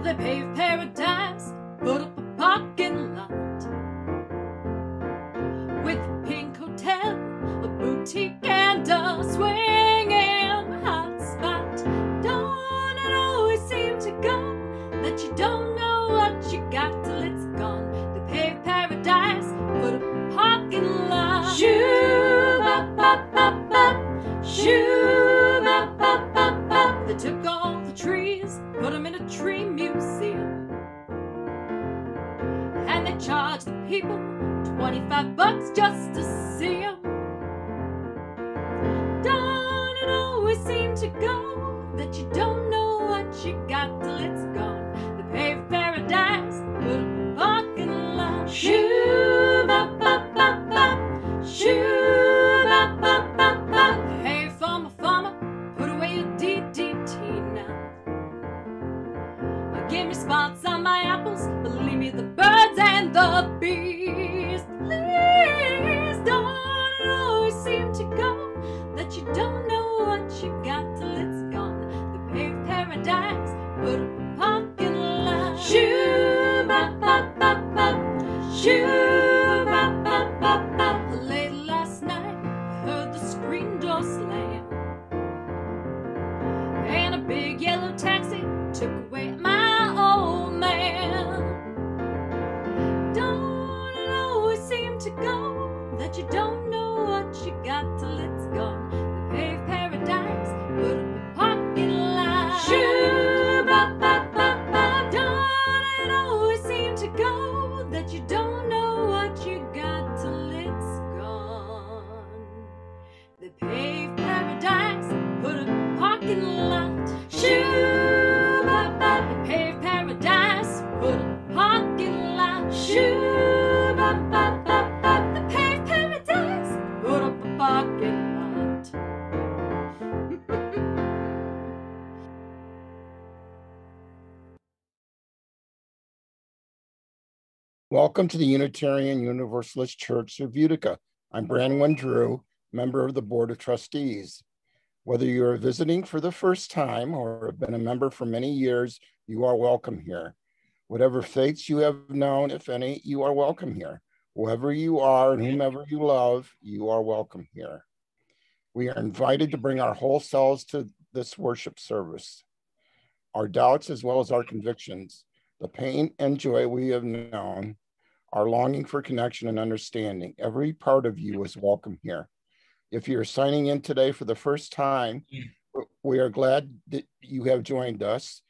they pave paradise, put up a parking lot with a pink hotel, a boutique, and a swinging hot spot. Don't it always seem to go that you don't know what you got till it's gone? They pave paradise, put up a parking lot. Shoo-ba-ba-ba-ba, shoo-ba-ba-ba-ba. They took all the trees, put them in a tree museum, and they charged the people $25 just to see them. Don't it always seem to go that you don't know what you got till it's gone? The paved paradise, put up a parking lot. Shoo-ba-ba-ba-ba, shoo-ba-ba-ba-ba. Hey, farmer, farmer, put away your DDT now. Give me spots on my apples, but leave me the birds and the bees. Please, don't it always seem to go that you don't know what you got till it's gone? The paved paradise, put up a parking lot. Shoo-ba-ba-ba-ba, shoo-ba-ba-ba-ba. Late last night, I heard the screen door slam, and a big yellow taxi took away my old man. Don't it always seem to go that you don't know what you got till it's gone? The paved paradise, put up a parking lot. Shoo-ba-ba-ba-ba. Don't it always seem to go that you don't know what you got till it's gone? The paved paradise, put up a parking lot. Shoo-ba-ba. The paved paradise, put up a parking lot. Shoo-ba-ba-ba-ba. The paved paradise, put up a parking lot. Welcome to the Unitarian Universalist Church of Utica. I'm Brandon Drew, member of the Board of Trustees. Whether you are visiting for the first time or have been a member for many years, you are welcome here. Whatever faiths you have known, if any, you are welcome here. Whoever you are and whomever you love, you are welcome here. We are invited to bring our whole selves to this worship service, our doubts as well as our convictions, the pain and joy we have known, our longing for connection and understanding. Every part of you is welcome here. If you're signing in today for the first time, we are glad that you have joined us.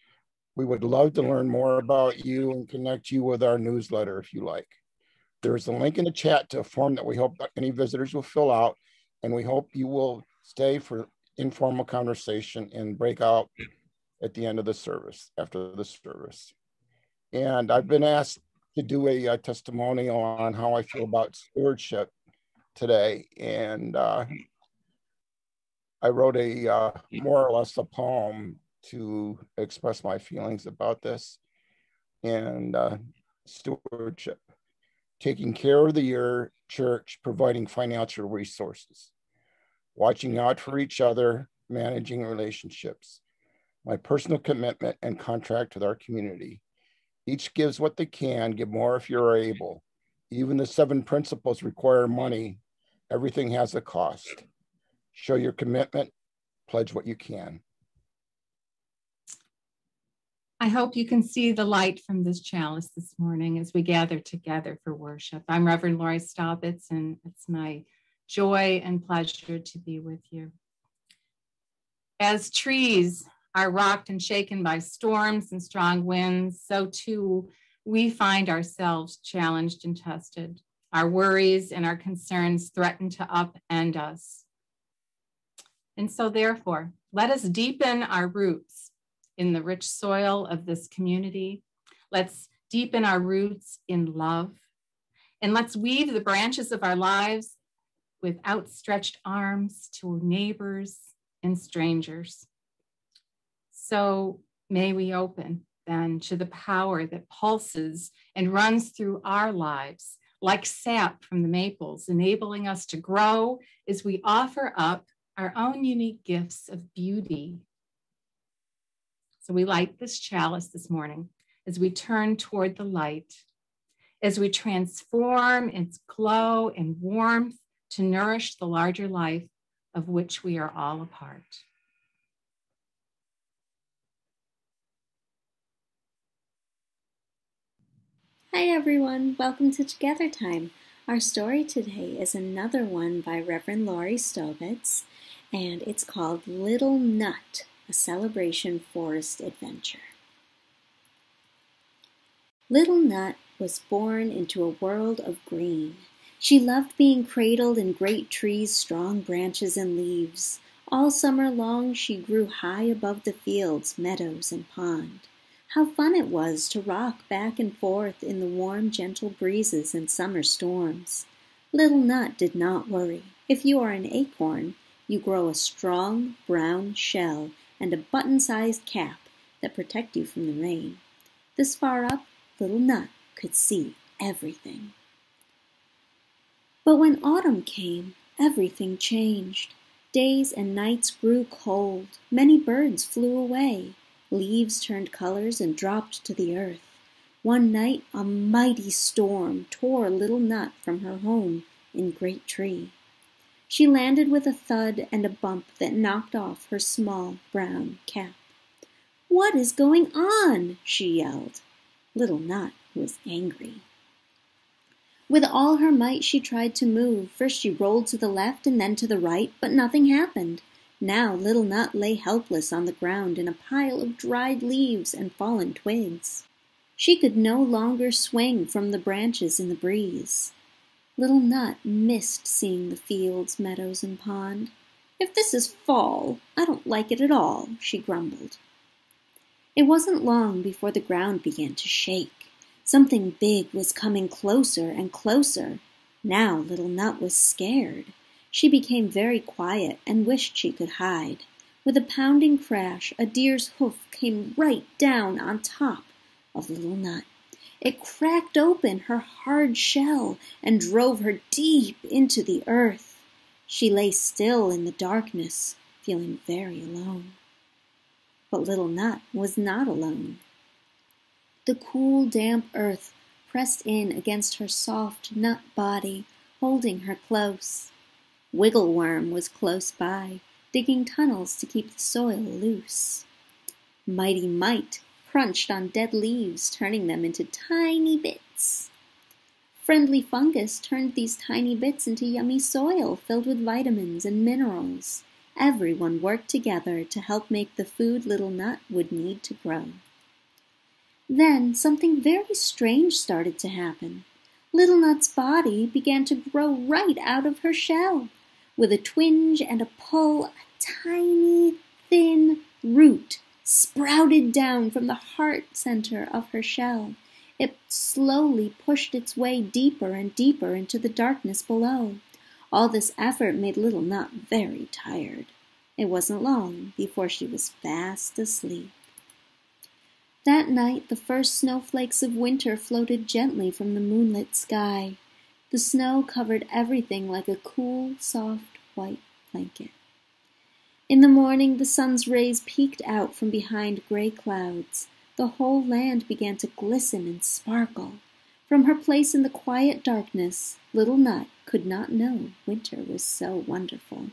We would love to learn more about you and connect you with our newsletter if you like. There is a link in the chat to a form that we hope any visitors will fill out, and we hope you will stay for informal conversation and break out at the end of the service, after the service. And I've been asked to do a testimonial on how I feel about stewardship today. And I wrote a more or less a poem to express my feelings about this. And stewardship, taking care of your church, providing financial resources, watching out for each other, managing relationships, my personal commitment and contract with our community. Each gives what they can, give more if you're able. Even the 7 principles require money. Everything has a cost. Show your commitment, pledge what you can. I hope you can see the light from this chalice this morning as we gather together for worship. I'm Reverend Lori Staubitz, and it's my joy and pleasure to be with you. As trees are rocked and shaken by storms and strong winds, so too we find ourselves challenged and tested. Our worries and our concerns threaten to upend us. And so therefore, let us deepen our roots in the rich soil of this community. Let's deepen our roots in love. And let's weave the branches of our lives with outstretched arms to neighbors and strangers. So may we open then to the power that pulses and runs through our lives like sap from the maples, enabling us to grow as we offer up our own unique gifts of beauty. So we light this chalice this morning as we turn toward the light, as we transform its glow and warmth to nourish the larger life of which we are all a part. Hi everyone, welcome to Together Time. Our story today is another one by Reverend Laurie Stovitz, and it's called Little Nut, a Celebration Forest Adventure. Little Nut was born into a world of green. She loved being cradled in great trees' strong branches and leaves. All summer long she grew high above the fields, meadows, and pond. How fun it was to rock back and forth in the warm, gentle breezes and summer storms. Little Nut did not worry. If you are an acorn, you grow a strong brown shell and a button-sized cap that protect you from the rain. This far up, Little Nut could see everything. But when autumn came, everything changed. Days and nights grew cold. Many birds flew away. Leaves turned colors and dropped to the earth. One night, a mighty storm tore Little Nut from her home in Great Tree. She landed with a thud and a bump that knocked off her small brown cap. "What is going on?" she yelled. Little Nut was angry. With all her might she tried to move. First she rolled to the left and then to the right, but nothing happened. Now Little Nut lay helpless on the ground in a pile of dried leaves and fallen twigs. She could no longer swing from the branches in the breeze. Little Nut missed seeing the fields, meadows, and pond. "If this is fall, I don't like it at all," she grumbled. It wasn't long before the ground began to shake. Something big was coming closer and closer. Now Little Nut was scared. She became very quiet and wished she could hide. With a pounding crash, a deer's hoof came right down on top of Little Nut. It cracked open her hard shell and drove her deep into the earth. She lay still in the darkness, feeling very alone. But Little Nut was not alone. The cool, damp earth pressed in against her soft nut body, holding her close. Wiggleworm was close by, digging tunnels to keep the soil loose. Mighty Mite crunched on dead leaves, turning them into tiny bits. Friendly Fungus turned these tiny bits into yummy soil filled with vitamins and minerals. Everyone worked together to help make the food Little Nut would need to grow. Then something very strange started to happen. Little Nut's body began to grow right out of her shell. With a twinge and a pull, a tiny, thin root sprouted down from the heart center of her shell. It slowly pushed its way deeper and deeper into the darkness below. All this effort made Little Nut very tired. It wasn't long before she was fast asleep. That night, the first snowflakes of winter floated gently from the moonlit sky. The snow covered everything like a cool, soft, white blanket. In the morning, the sun's rays peeked out from behind gray clouds. The whole land began to glisten and sparkle. From her place in the quiet darkness, Little Nut could not know winter was so wonderful.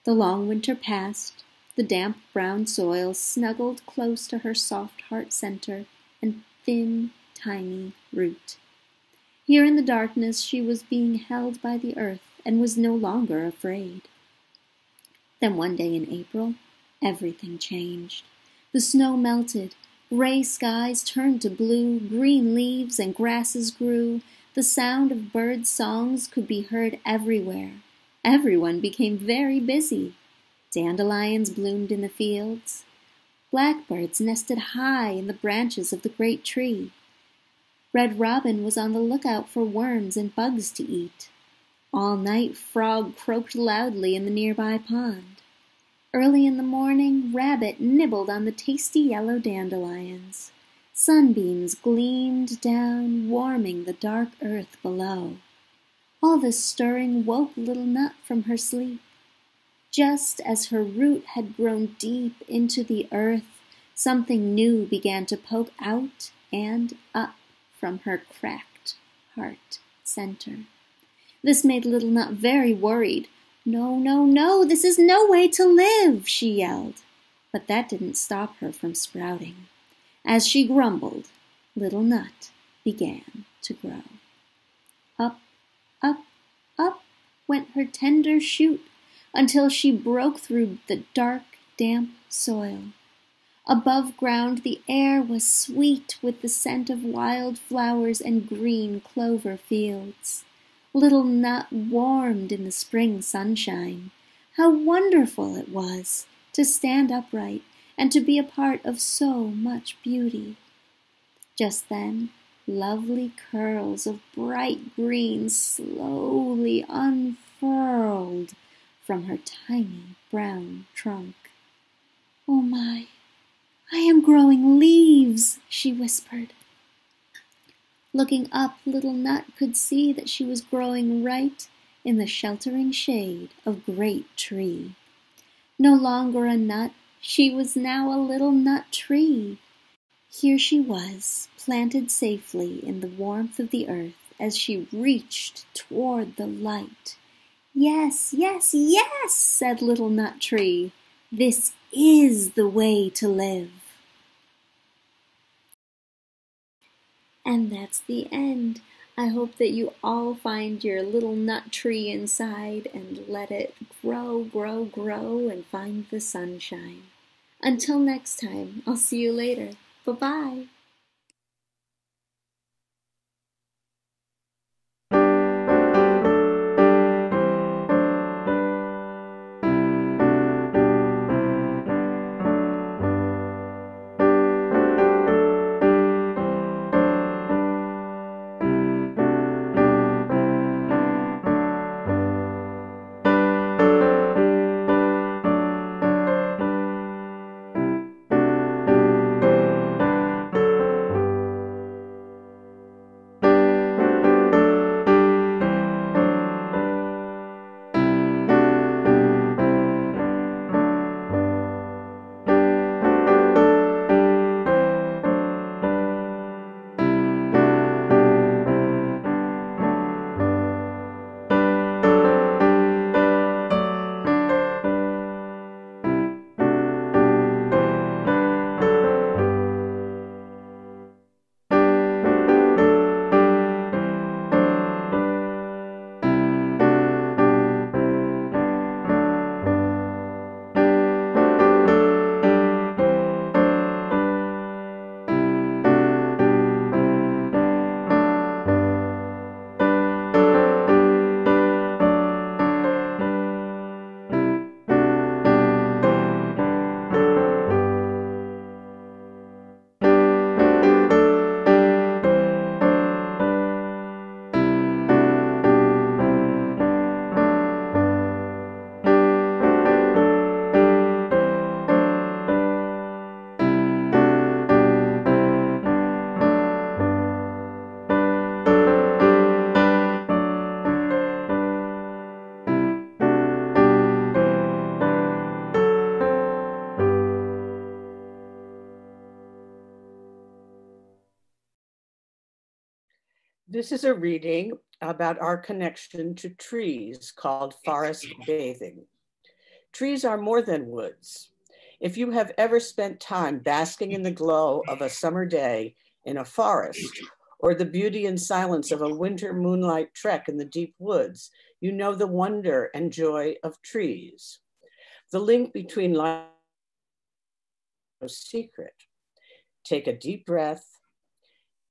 The long winter passed. The damp brown soil snuggled close to her soft heart center and thin, tiny root. Here in the darkness she was being held by the earth and was no longer afraid. Then one day in April, everything changed. The snow melted. Gray skies turned to blue, green leaves and grasses grew. The sound of birds' songs could be heard everywhere. Everyone became very busy. Dandelions bloomed in the fields. Blackbirds nested high in the branches of the great tree. Red Robin was on the lookout for worms and bugs to eat. All night Frog croaked loudly in the nearby pond. Early in the morning, Rabbit nibbled on the tasty yellow dandelions. Sunbeams gleamed down, warming the dark earth below. All this stirring woke Little Nut from her sleep. Just as her root had grown deep into the earth, Something new began to poke out and up from her cracked heart center. This made Little Nut very worried. "No, no, no, this is no way to live," she yelled. But that didn't stop her from sprouting. As she grumbled, Little Nut began to grow. Up, up, up went her tender shoot until she broke through the dark, damp soil. Above ground, the air was sweet with the scent of wild flowers and green clover fields. Little Nut warmed in the spring sunshine. How wonderful it was to stand upright and to be a part of so much beauty. Just then, lovely curls of bright green slowly unfurled from her tiny brown trunk. "Oh my, I am growing leaves," she whispered. Looking up, Little Nut could see that she was growing right in the sheltering shade of a great tree. No longer a nut, she was now a little nut tree. Here she was, planted safely in the warmth of the earth as she reached toward the light. "Yes, yes, yes," said Little Nut Tree. "This is the way to live." And that's the end. I hope that you all find your little nut tree inside and let it grow, grow, grow and find the sunshine. Until next time, I'll see you later. Bye-bye. This is a reading about our connection to trees called forest bathing. Trees are more than woods. If you have ever spent time basking in the glow of a summer day in a forest, or the beauty and silence of a winter moonlight trek in the deep woods, you know the wonder and joy of trees. The link between life and secret. Take a deep breath.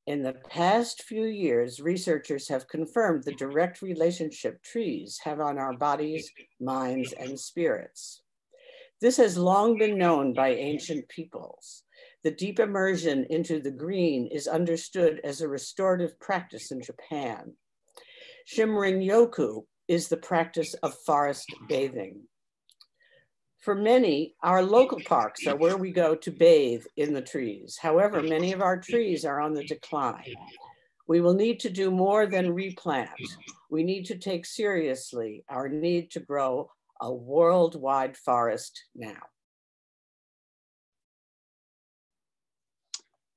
In the past few years, researchers have confirmed the direct relationship trees have on our bodies, minds, and spirits. This has long been known by ancient peoples. The deep immersion into the green is understood as a restorative practice in Japan. Shinrin-yoku is the practice of forest bathing. For many, our local parks are where we go to bathe in the trees. However, many of our trees are on the decline. We will need to do more than replant. We need to take seriously our need to grow a worldwide forest now.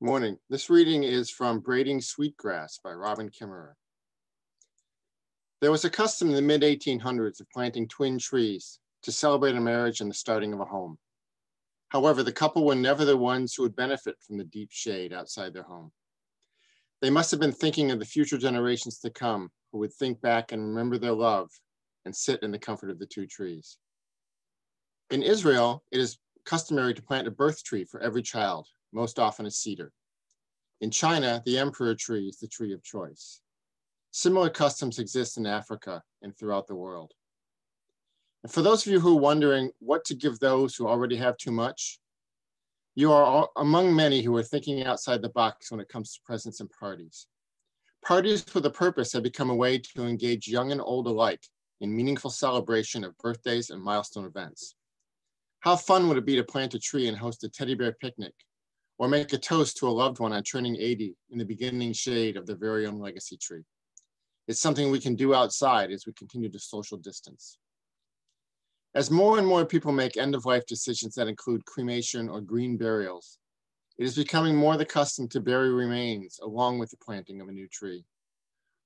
Morning. This reading is from Braiding Sweetgrass by Robin Kimmerer. There was a custom in the mid-1800s of planting twin trees to celebrate a marriage and the starting of a home. However, the couple were never the ones who would benefit from the deep shade outside their home. They must have been thinking of the future generations to come who would think back and remember their love and sit in the comfort of the two trees. In Israel, it is customary to plant a birth tree for every child, most often a cedar. In China, the emperor tree is the tree of choice. Similar customs exist in Africa and throughout the world. And for those of you who are wondering what to give those who already have too much, you are among many who are thinking outside the box when it comes to presents and parties. Parties with a purpose have become a way to engage young and old alike in meaningful celebration of birthdays and milestone events. How fun would it be to plant a tree and host a teddy bear picnic, or make a toast to a loved one on turning 80 in the beginning shade of their very own legacy tree? It's something we can do outside as we continue to social distance. As more and more people make end-of-life decisions that include cremation or green burials, it is becoming more the custom to bury remains along with the planting of a new tree.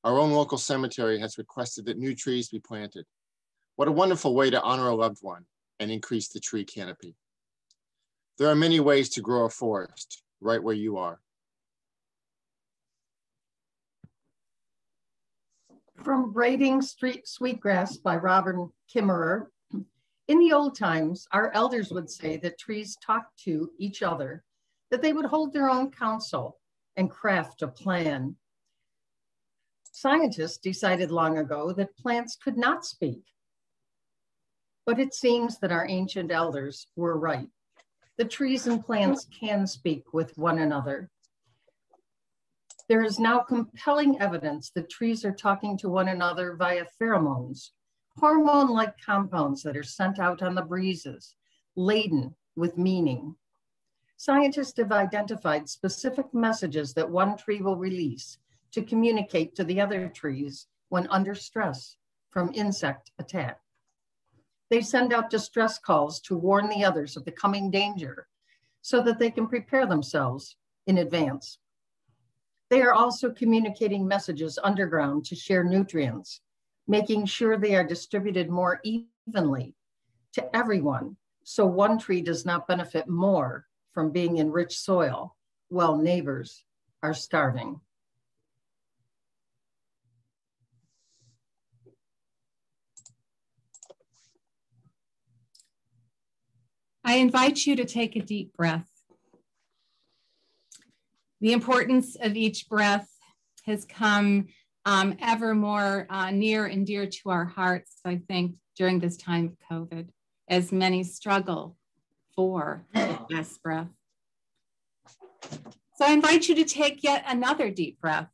Our own local cemetery has requested that new trees be planted. What a wonderful way to honor a loved one and increase the tree canopy. There are many ways to grow a forest right where you are. From Braiding Sweetgrass by Robin Kimmerer. In the old times, our elders would say that trees talked to each other, that they would hold their own counsel and craft a plan. Scientists decided long ago that plants could not speak. But it seems that our ancient elders were right. The trees and plants can speak with one another. There is now compelling evidence that trees are talking to one another via pheromones, hormone-like compounds that are sent out on the breezes, laden with meaning. Scientists have identified specific messages that one tree will release to communicate to the other trees when under stress from insect attack. They send out distress calls to warn the others of the coming danger so that they can prepare themselves in advance. They are also communicating messages underground to share nutrients, making sure they are distributed more evenly to everyone so one tree does not benefit more from being in rich soil while neighbors are starving. I invite you to take a deep breath. The importance of each breath has come ever more near and dear to our hearts, I think, during this time of COVID, as many struggle for the best breath. So I invite you to take yet another deep breath.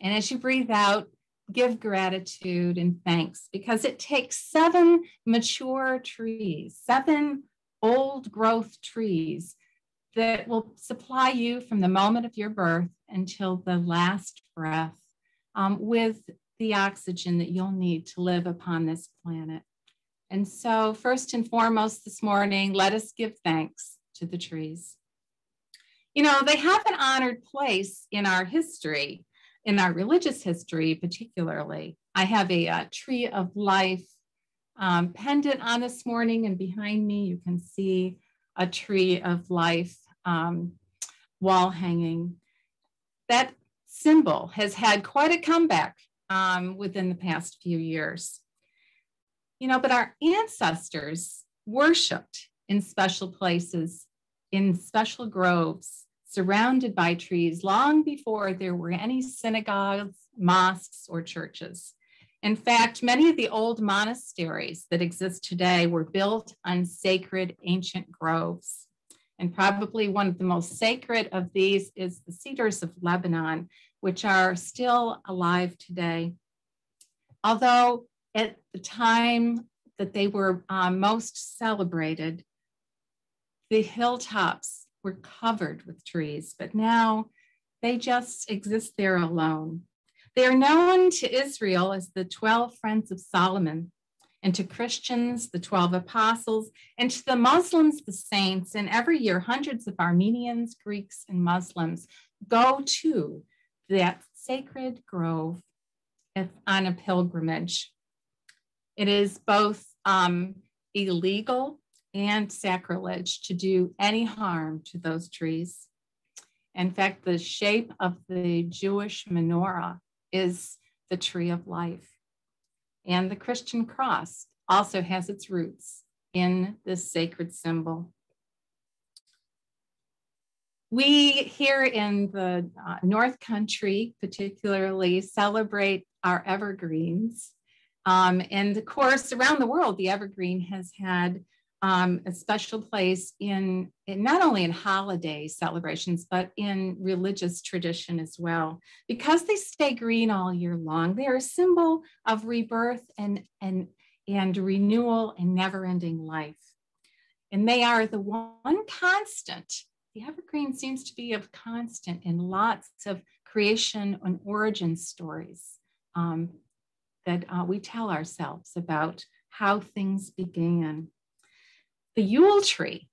And as you breathe out, give gratitude and thanks, because it takes 7 mature trees, 7 old growth trees that will supply you from the moment of your birth until the last breath with the oxygen that you'll need to live upon this planet. And so first and foremost this morning, let us give thanks to the trees. You know, they have an honored place in our history, in our religious history particularly. I have a tree of life pendant on this morning, and behind me you can see a tree of life wall hanging. That symbol has had quite a comeback within the past few years. You know, but our ancestors worshiped in special places, in special groves, surrounded by trees long before there were any synagogues, mosques, or churches. In fact, many of the old monasteries that exist today were built on sacred ancient groves. And probably one of the most sacred of these is the cedars of Lebanon, which are still alive today. Although at the time that they were most celebrated, the hilltops were covered with trees, but now they just exist there alone. They are known to Israel as the 12 Friends of Solomon, and to Christians, the 12 apostles, and to the Muslims, the saints. And every year, hundreds of Armenians, Greeks, and Muslims go to that sacred grove on a pilgrimage. It is both illegal and sacrilege to do any harm to those trees. In fact, the shape of the Jewish menorah is the tree of life. And the Christian cross also has its roots in this sacred symbol. We here in the North Country particularly celebrate our evergreens. And of course, around the world, the evergreen has had a special place in not only in holiday celebrations, but in religious tradition as well. Because they stay green all year long, they are a symbol of rebirth and renewal and never-ending life. And they are the one constant. The evergreen seems to be a constant in lots of creation and origin stories that we tell ourselves about how things began. The Yule tree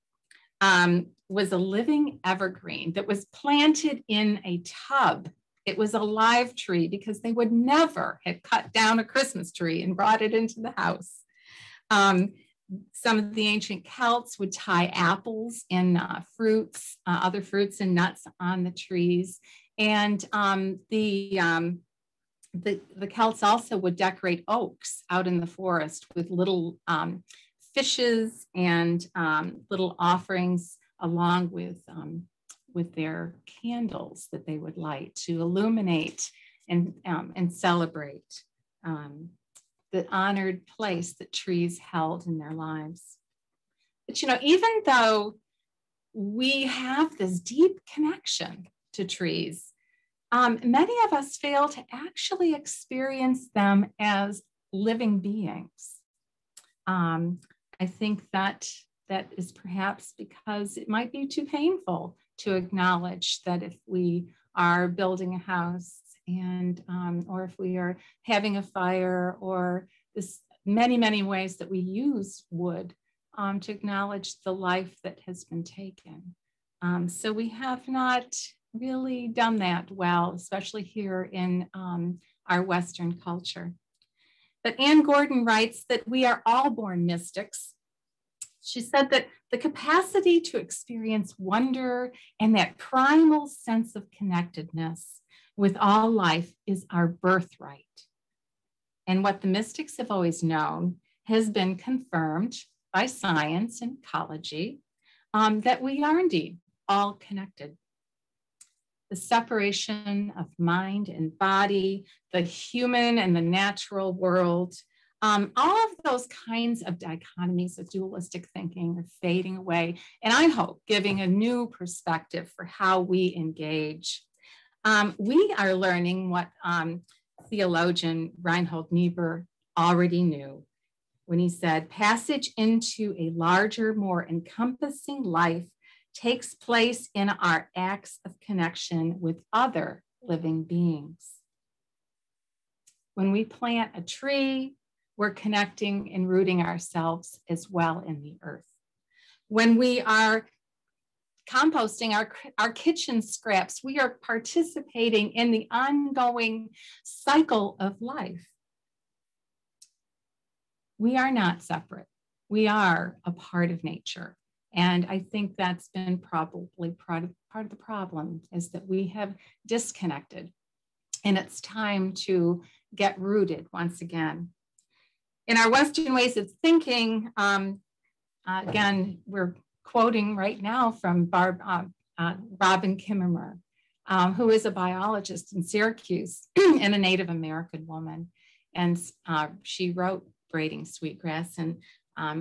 was a living evergreen that was planted in a tub. It was a live tree because they would never have cut down a Christmas tree and brought it into the house. Some of the ancient Celts would tie apples and fruits, other fruits and nuts on the trees. And the Celts also would decorate oaks out in the forest with little fishes and little offerings along with their candles that they would light to illuminate and celebrate the honored place that trees held in their lives. But, you know, even though we have this deep connection to trees, many of us fail to actually experience them as living beings. I think that is perhaps because it might be too painful to acknowledge that if we are building a house and or if we are having a fire, or this many ways that we use wood to acknowledge the life that has been taken. So we have not really done that well, especially here in our Western culture. But Anne Gordon writes that we are all born mystics. She said that the capacity to experience wonder and that primal sense of connectedness with all life is our birthright. And what the mystics have always known has been confirmed by science and ecology, that we are indeed all connected. The separation of mind and body, the human and the natural world, all of those kinds of dichotomies of dualistic thinking are fading away, and I hope giving a new perspective for how we engage. We are learning what theologian Reinhold Niebuhr already knew when he said, passage into a larger, more encompassing life takes place in our acts of connection with other living beings. When we plant a tree, we're connecting and rooting ourselves as well in the earth. When we are composting our kitchen scraps, we are participating in the ongoing cycle of life. We are not separate. We are a part of nature. And I think that's been probably part of the problem, is that we have disconnected. And it's time to get rooted once again. In our Western ways of thinking, again, we're quoting right now from Robin Kimmerer, who is a biologist in Syracuse and a Native American woman. And she wrote Braiding Sweetgrass, and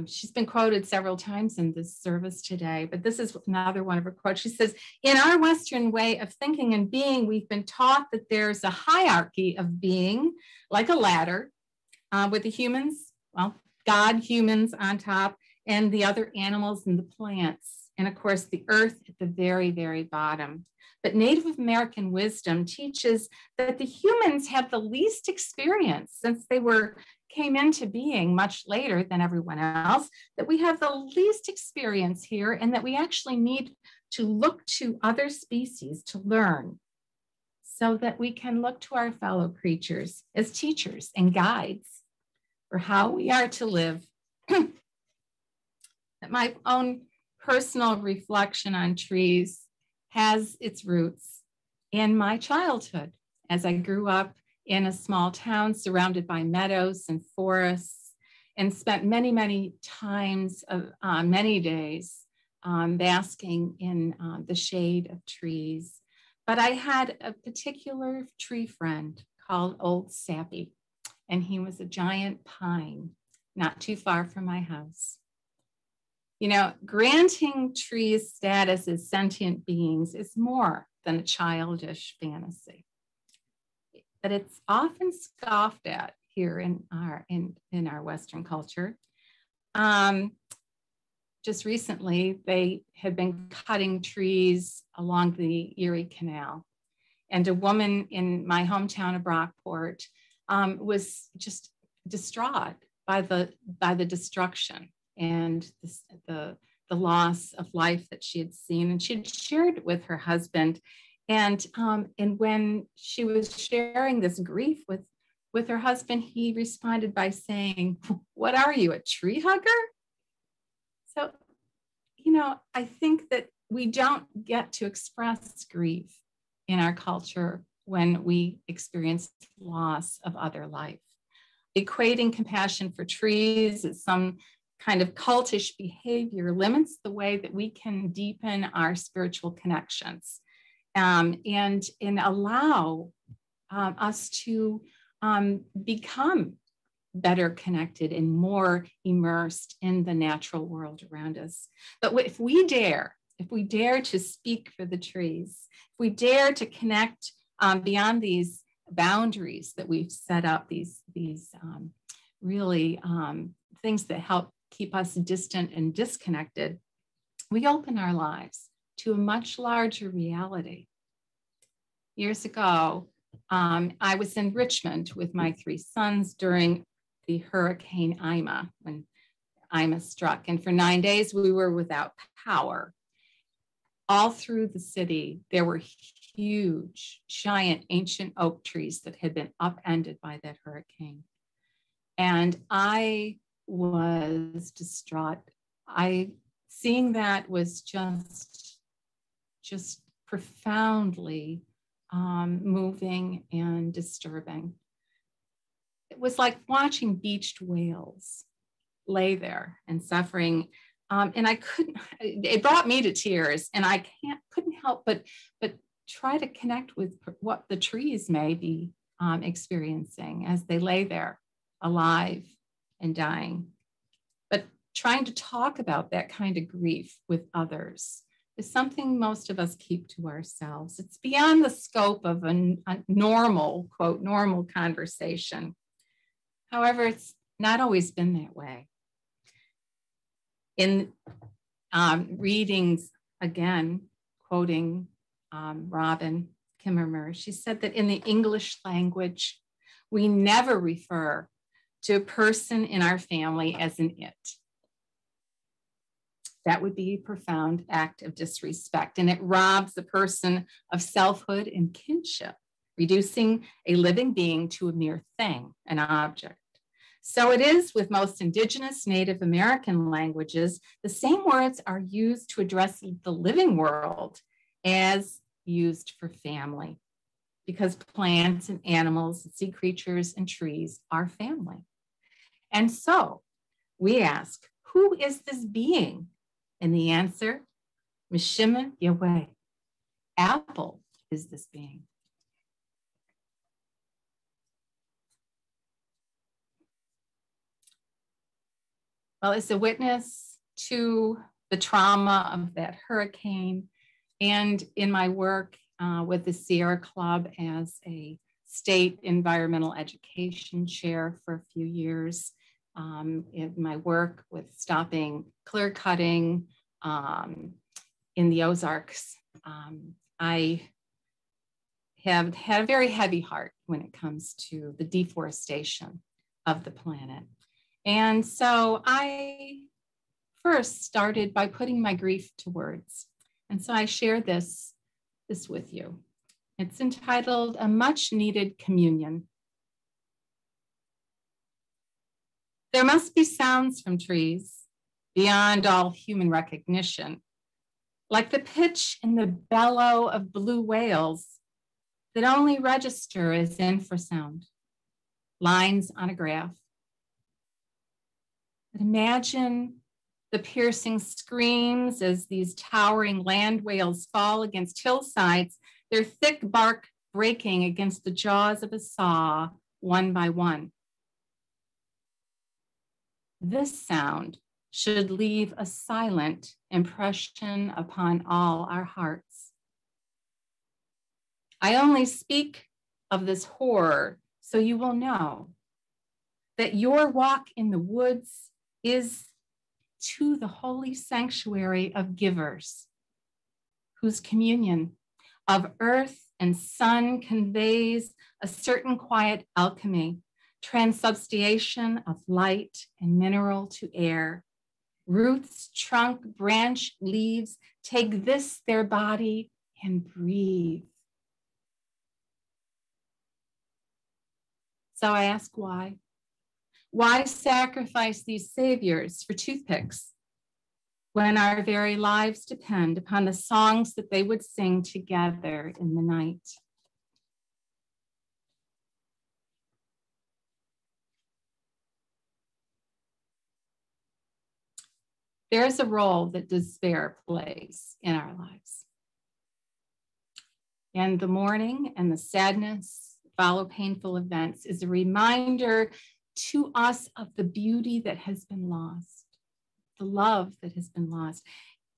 she's been quoted several times in this service today, but this is another one of her quotes. She says, in our Western way of thinking and being, we've been taught that there's a hierarchy of being, like a ladder, with the humans, well, God, humans on top, and the other animals and the plants and of course the earth at the very, very bottom. But Native American wisdom teaches that the humans have the least experience since they came into being much later than everyone else, that we have the least experience here, and that we actually need to look to other species to learn, so that we can look to our fellow creatures as teachers and guides for how we are to live. My own personal reflection on trees has its roots in my childhood, as I grew up in a small town surrounded by meadows and forests, and spent many, many times, many days basking in the shade of trees. But I had a particular tree friend called Old Sappy, and he was a giant pine not too far from my house. You know, granting trees status as sentient beings is more than a childish fantasy, but it's often scoffed at here in our Western culture. Just recently, they had been cutting trees along the Erie Canal, and a woman in my hometown of Brockport was just distraught by the destruction and the loss of life that she had seen, and she had shared it with her husband. And when she was sharing this grief with her husband, he responded by saying, "What are you, a tree hugger?" So, you know, I think that we don't get to express grief in our culture when we experience loss of other life. Equating compassion for trees as some kind of cultish behavior limits the way that we can deepen our spiritual connections and allow us to become better connected and more immersed in the natural world around us. But if we dare to speak for the trees, if we dare to connect beyond these boundaries that we've set up, these really things that help keep us distant and disconnected, we open our lives to a much larger reality. Years ago, I was in Richmond with my 3 sons during the Hurricane Irma, when Irma struck. And for 9 days, we were without power. All through the city, there were huge, giant, ancient oak trees that had been upended by that hurricane. And I was distraught. Seeing that was just profoundly moving and disturbing. It was like watching beached whales lay there and suffering. And it brought me to tears, and I couldn't help but try to connect with what the trees may be experiencing as they lay there alive and dying. But trying to talk about that kind of grief with others is something most of us keep to ourselves. It's beyond the scope of a normal, quote, normal conversation. However, it's not always been that way. In readings, again, quoting Robin Kimmerer, she said that in the English language, we never refer to a person in our family as an it. That would be a profound act of disrespect, and it robs the person of selfhood and kinship, reducing a living being to a mere thing, an object. So it is with most Indigenous Native American languages, the same words are used to address the living world as used for family, because plants and animals, and sea creatures and trees are family. And so we ask, who is this being? And the answer, Mishima Yahweh. Apple is this being. Well, as a witness to the trauma of that hurricane, and in my work with the Sierra Club as a state environmental education chair for a few years, in my work with stopping clear cutting, in the Ozarks. I have had a very heavy heart when it comes to the deforestation of the planet. And so I first started by putting my grief to words. And so I share this with you. It's entitled A Much Needed Communion. There must be sounds from trees beyond all human recognition, like the pitch and the bellow of blue whales that only register as infrasound, lines on a graph. But imagine the piercing screams as these towering land whales fall against hillsides, their thick bark breaking against the jaws of a saw, one by one. This sound should leave a silent impression upon all our hearts. I only speak of this horror so you will know that your walk in the woods is to the holy sanctuary of givers, whose communion of earth and sun conveys a certain quiet alchemy, transubstantiation of light and mineral to air. Roots, trunk, branch, leaves, take this their body and breathe. So I ask why? Why sacrifice these saviors for toothpicks when our very lives depend upon the songs that they would sing together in the night? There's a role that despair plays in our lives. And the mourning and the sadness follow painful events is a reminder to us of the beauty that has been lost, the love that has been lost.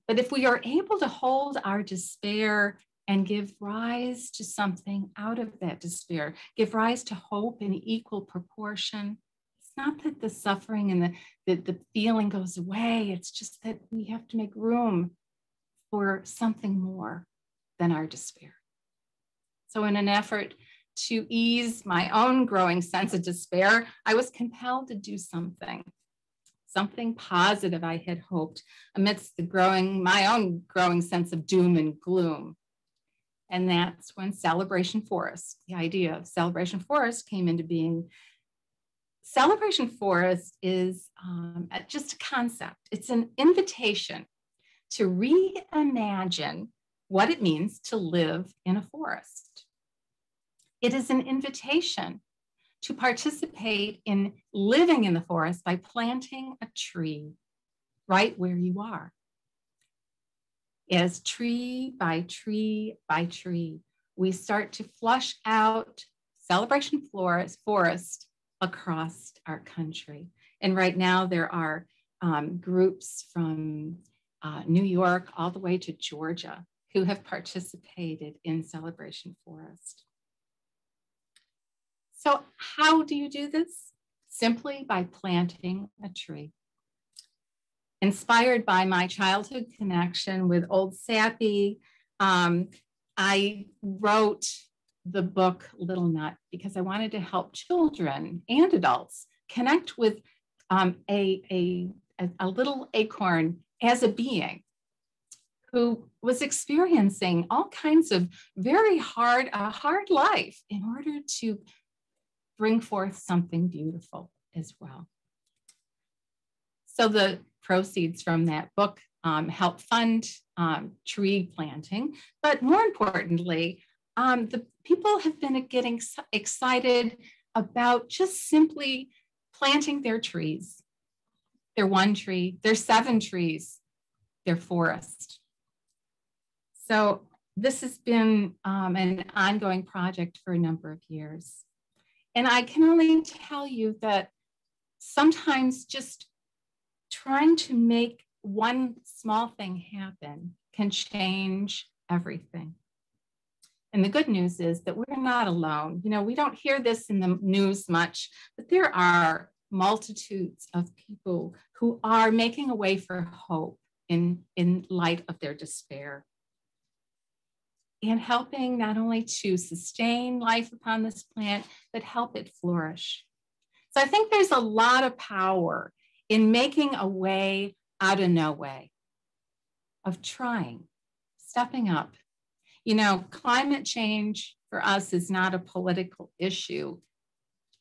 But if we are able to hold our despair and give rise to something out of that despair, give rise to hope in equal proportion, it's not that the suffering and the feeling goes away. It's just that we have to make room for something more than our despair. So in an effort to ease my own growing sense of despair, I was compelled to do something positive I had hoped amidst my own growing sense of doom and gloom. And that's when Celebration Forest, the idea of Celebration Forest came into being. Celebration Forest is just a concept. It's an invitation to reimagine what it means to live in a forest. It is an invitation to participate in living in the forest by planting a tree right where you are. As tree by tree by tree, we start to flush out Celebration Forest across our country. And right now there are groups from New York all the way to Georgia who have participated in Celebration Forest. So how do you do this? Simply by planting a tree. Inspired by my childhood connection with Old Sappy, I wrote the book Little Nut because I wanted to help children and adults connect with a little acorn as a being who was experiencing all kinds of very hard life in order to bring forth something beautiful as well. So the proceeds from that book help fund tree planting, but more importantly, the people have been getting excited about just simply planting their trees, their one tree, their 7 trees, their forest. So this has been an ongoing project for a number of years. And I can only tell you that sometimes just trying to make one small thing happen can change everything. And the good news is that we're not alone. You know, we don't hear this in the news much, but there are multitudes of people who are making a way for hope in light of their despair. And helping not only to sustain life upon this plant, but help it flourish. So I think there's a lot of power in making a way out of no way, of trying, stepping up. You know, climate change for us is not a political issue.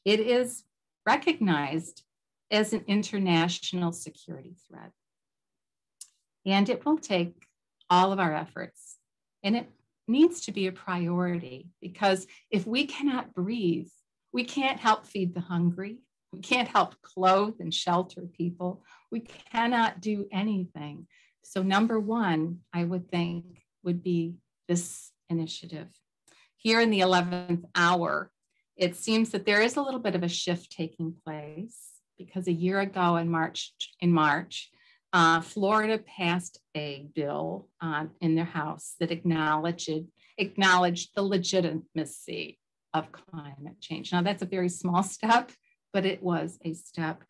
It is recognized as an international security threat. And it will take all of our efforts, and it needs to be a priority, because if we cannot breathe, we can't help feed the hungry, we can't help clothe and shelter people, we cannot do anything. So number one, I would think, would be this initiative. Here in the 11th hour, it seems that there is a little bit of a shift taking place, because a year ago in March, Florida passed a bill in their House that acknowledged the legitimacy of climate change. Now, that's a very small step, but it was a step.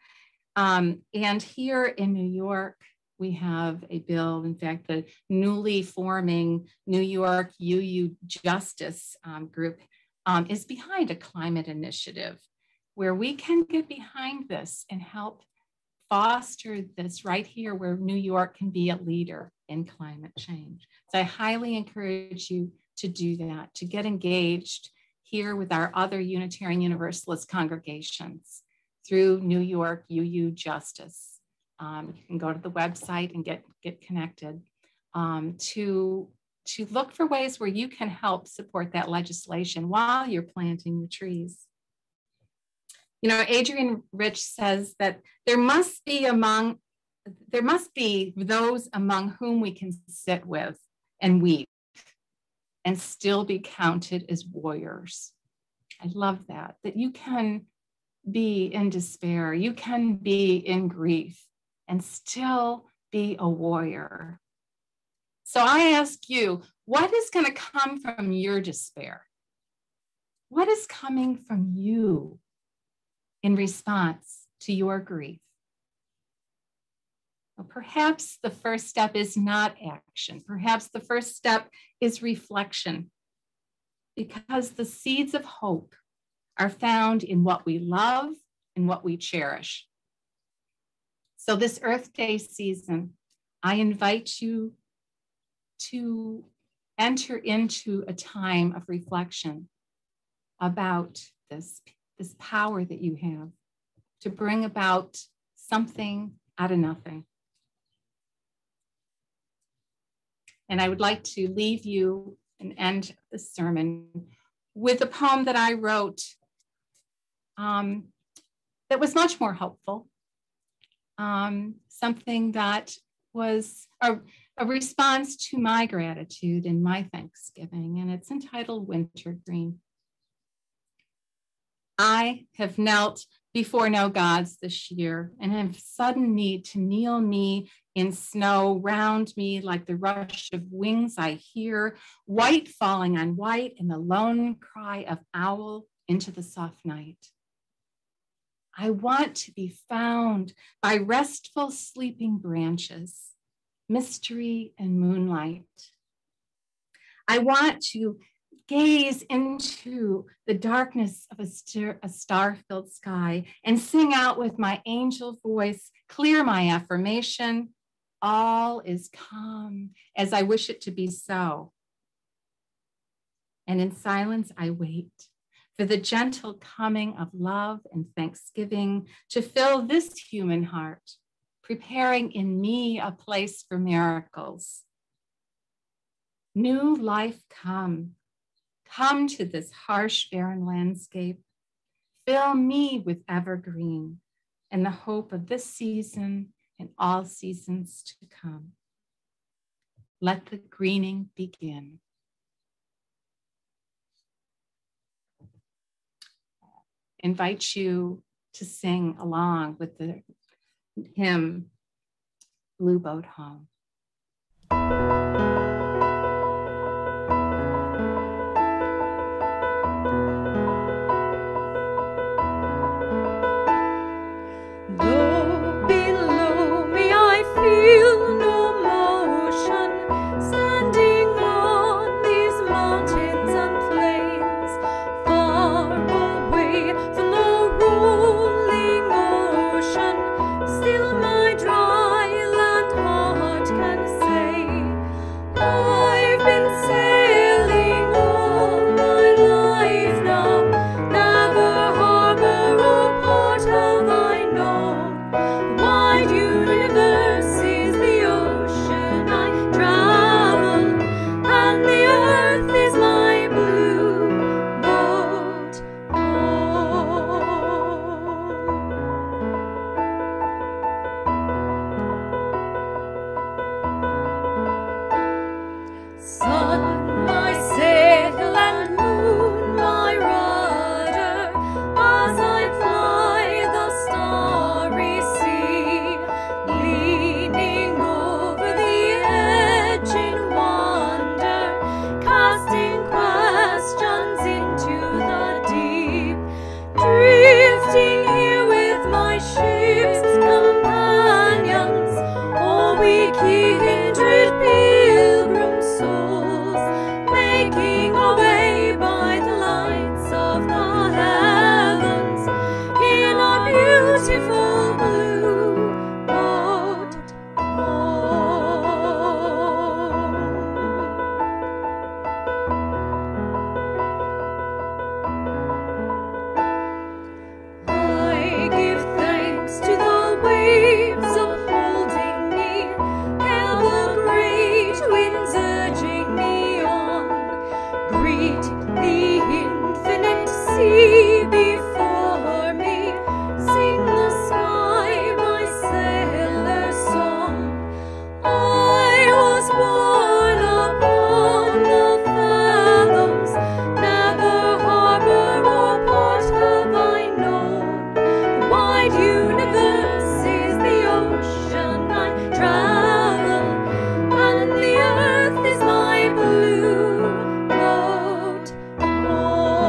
And here in New York, we have a bill, in fact, the newly forming New York UU Justice group is behind a climate initiative where we can get behind this and help foster this right here, where New York can be a leader in climate change. So I highly encourage you to do that, to get engaged here with our other Unitarian Universalist congregations through New York UU Justice. You can go to the website and get connected to look for ways where you can help support that legislation while you're planting your trees. You know, Adrienne Rich says that there must be those among whom we can sit with and weep and still be counted as warriors. I love that you can be in despair, you can be in grief and still be a warrior. So I ask you, what is going to come from your despair? What is coming from you in response to your grief? Well, perhaps the first step is not action. Perhaps the first step is reflection, because the seeds of hope are found in what we love and what we cherish. So this Earth Day season, I invite you to enter into a time of reflection about this power that you have to bring about something out of nothing. And I would like to leave you and end the sermon with a poem that I wrote that was much more hopeful, something that was a response to my gratitude and my thanksgiving, and it's entitled Wintergreen. I have knelt before no gods this year, and have sudden need to kneel me in snow round me like the rush of wings I hear, white falling on white, and the lone cry of owl into the soft night. I want to be found by restful sleeping branches, mystery and moonlight. I want to gaze into the darkness of a star-filled sky and sing out with my angel voice, clear my affirmation, all is calm as I wish it to be so. And in silence, I wait for the gentle coming of love and thanksgiving to fill this human heart, preparing in me a place for miracles. New life come to this harsh, barren landscape. Fill me with evergreen and the hope of this season and all seasons to come. Let the greening begin. Invite you to sing along with the hymn, Blue Boat Home. Though below me I feel no and the earth is my blue boat home.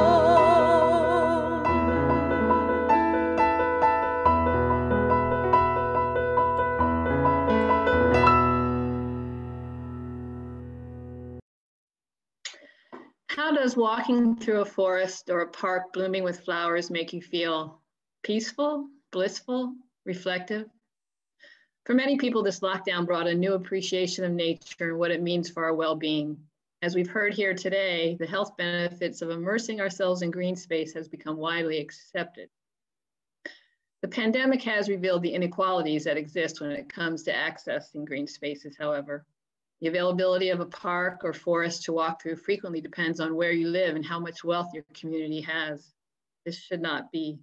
How does walking through a forest or a park blooming with flowers make you feel? Peaceful, blissful, reflective? For many people, this lockdown brought a new appreciation of nature and what it means for our well-being. As we've heard here today, the health benefits of immersing ourselves in green space has become widely accepted. The pandemic has revealed the inequalities that exist when it comes to accessing green spaces, however. The availability of a park or forest to walk through frequently depends on where you live and how much wealth your community has. This should not be.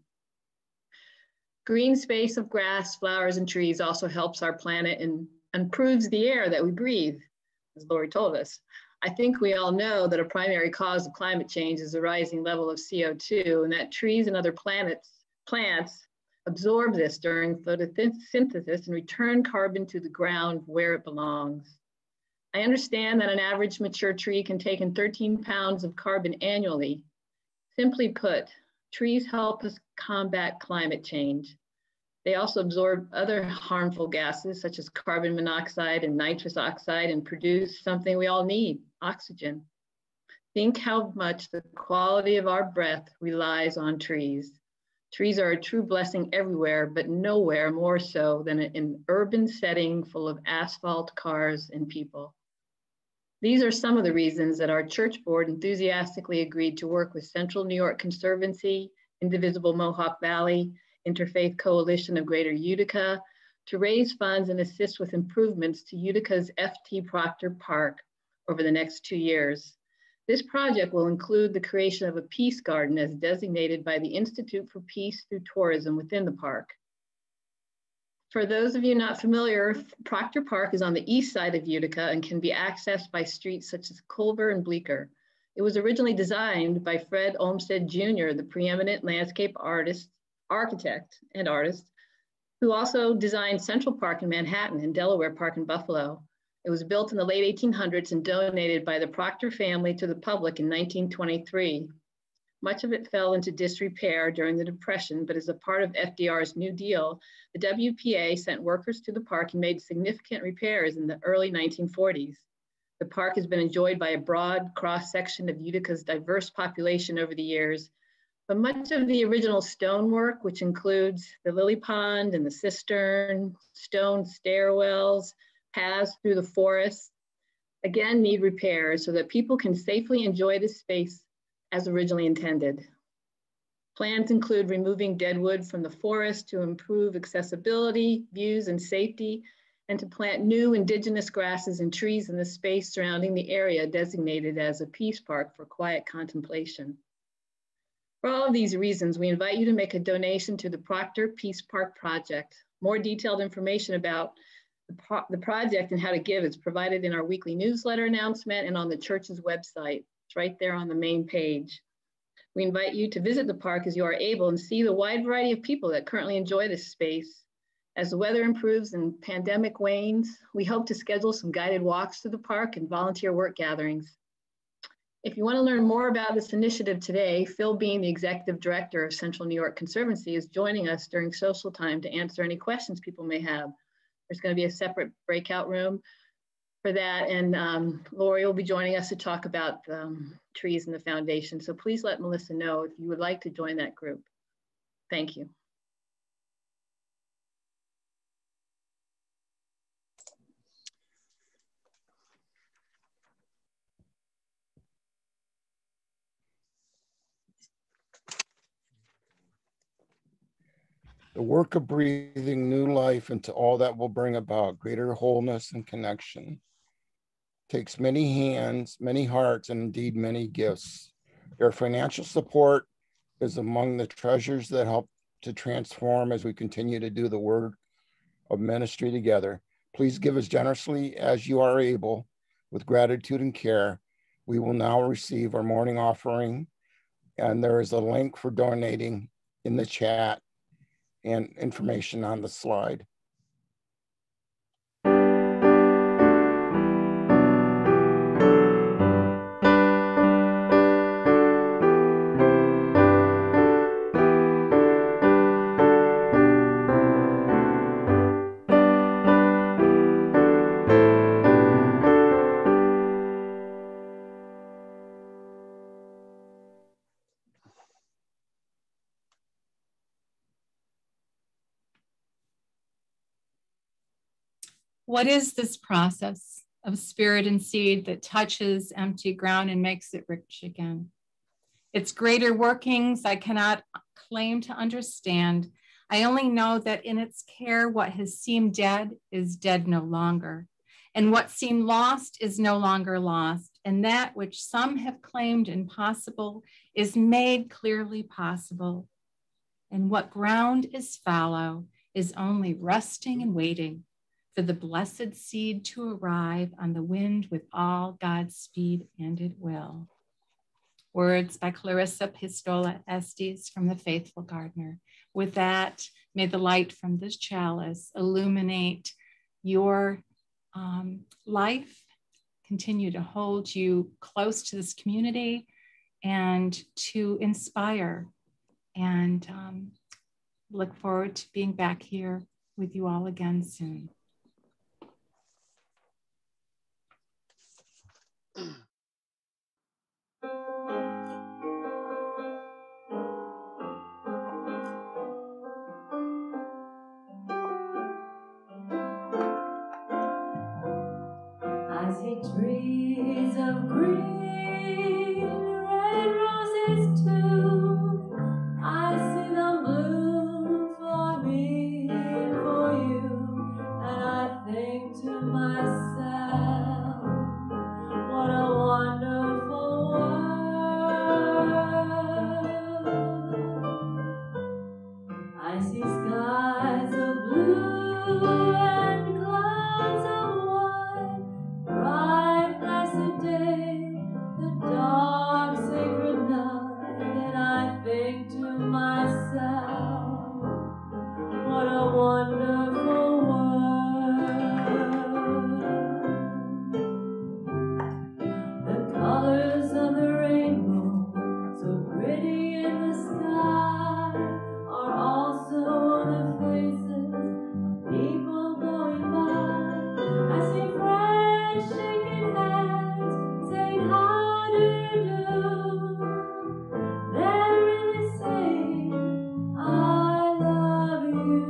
Green space of grass, flowers, and trees also helps our planet and improves the air that we breathe, as Lori told us. I think we all know that a primary cause of climate change is the rising level of CO2, and that trees and other plants absorb this during photosynthesis and return carbon to the ground where it belongs. I understand that an average mature tree can take in 13 pounds of carbon annually. Simply put, trees help us combat climate change. They also absorb other harmful gases such as carbon monoxide and nitrous oxide and produce something we all need, oxygen. Think how much the quality of our breath relies on trees. Trees are a true blessing everywhere, but nowhere more so than in an urban setting full of asphalt, cars, and people. These are some of the reasons that our church board enthusiastically agreed to work with Central New York Conservancy, Indivisible Mohawk Valley, Interfaith Coalition of Greater Utica to raise funds and assist with improvements to Utica's F.T. Proctor Park over the next 2 years. This project will include the creation of a peace garden as designated by the Institute for Peace through Tourism within the park. For those of you not familiar, Proctor Park is on the east side of Utica and can be accessed by streets such as Culver and Bleecker. It was originally designed by Fred Olmsted Jr., the preeminent landscape architect and artist, who also designed Central Park in Manhattan and Delaware Park in Buffalo. It was built in the late 1800s and donated by the Proctor family to the public in 1923. Much of it fell into disrepair during the Depression, but as a part of FDR's New Deal, the WPA sent workers to the park and made significant repairs in the early 1940s. The park has been enjoyed by a broad cross-section of Utica's diverse population over the years, but much of the original stonework, which includes the lily pond and the cistern, stone stairwells, paths through the forest, again need repairs so that people can safely enjoy this space as originally intended. Plans include removing dead wood from the forest to improve accessibility, views, and safety, and to plant new indigenous grasses and trees in the space surrounding the area designated as a peace park for quiet contemplation. For all of these reasons, we invite you to make a donation to the Proctor Peace Park Project. More detailed information about the project and how to give is provided in our weekly newsletter announcement and on the church's website. It's right there on the main page. We invite you to visit the park as you are able and see the wide variety of people that currently enjoy this space. As the weather improves and pandemic wanes, we hope to schedule some guided walks to the park and volunteer work gatherings. If you want to learn more about this initiative today, Phil Bean, the Executive Director of Central New York Conservancy, is joining us during social time to answer any questions people may have. There's going to be a separate breakout room for that, and Lori will be joining us to talk about trees and the foundation. So please let Melissa know if you would like to join that group. Thank you. The work of breathing new life into all that will bring about greater wholeness and connection takes many hands, many hearts, and indeed many gifts. Your financial support is among the treasures that help to transform as we continue to do the work of ministry together. Please give as generously as you are able with gratitude and care. We will now receive our morning offering, and there is a link for donating in the chat and information on the slide. What is this process of spirit and seed that touches empty ground and makes it rich again? Its greater workings I cannot claim to understand. I only know that in its care, what has seemed dead is dead no longer. And what seemed lost is no longer lost. And that which some have claimed impossible is made clearly possible. And what ground is fallow is only resting and waiting for the blessed seed to arrive on the wind with all God's speed, and it will. Words by Clarissa Pistola Estes from The Faithful Gardener. With that, may the light from this chalice illuminate your life, continue to hold you close to this community, and to inspire. And look forward to being back here with you all again soon. I see trees of green, red roses too. I see them bloom for me and for you, and I think to myself, what a wonderful world. I see skies of blue and clouds of white, bright blessed day, the dark sacred night, and I think to myself, what a wonderful world. The colors of the rainbow, so pretty in the sky, are also the faces of people going by. I see friends shaking hands, saying, how do you do? They're really saying, I love you.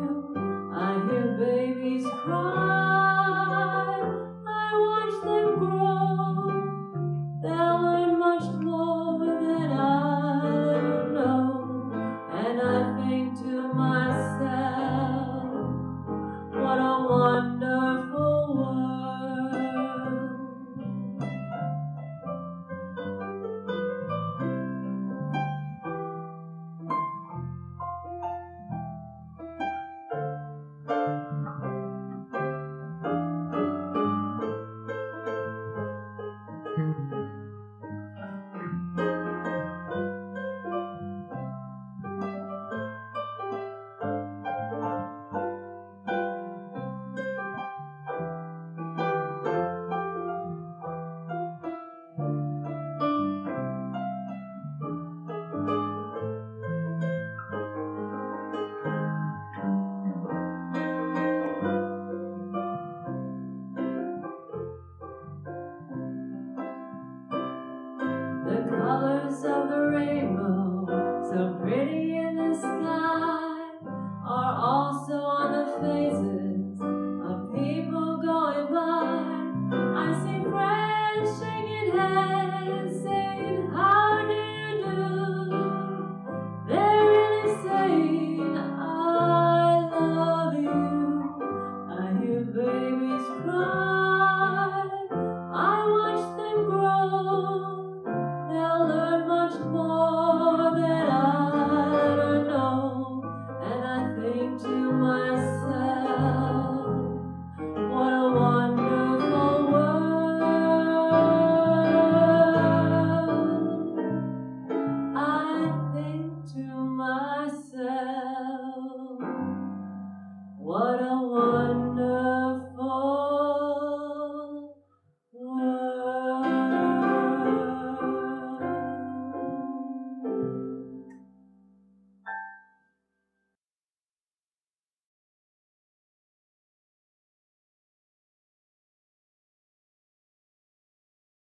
I hear babies cry, I watch them grow. They'll learn much more than I'll ever know. And I think to myself, what a wonderful world. The colors of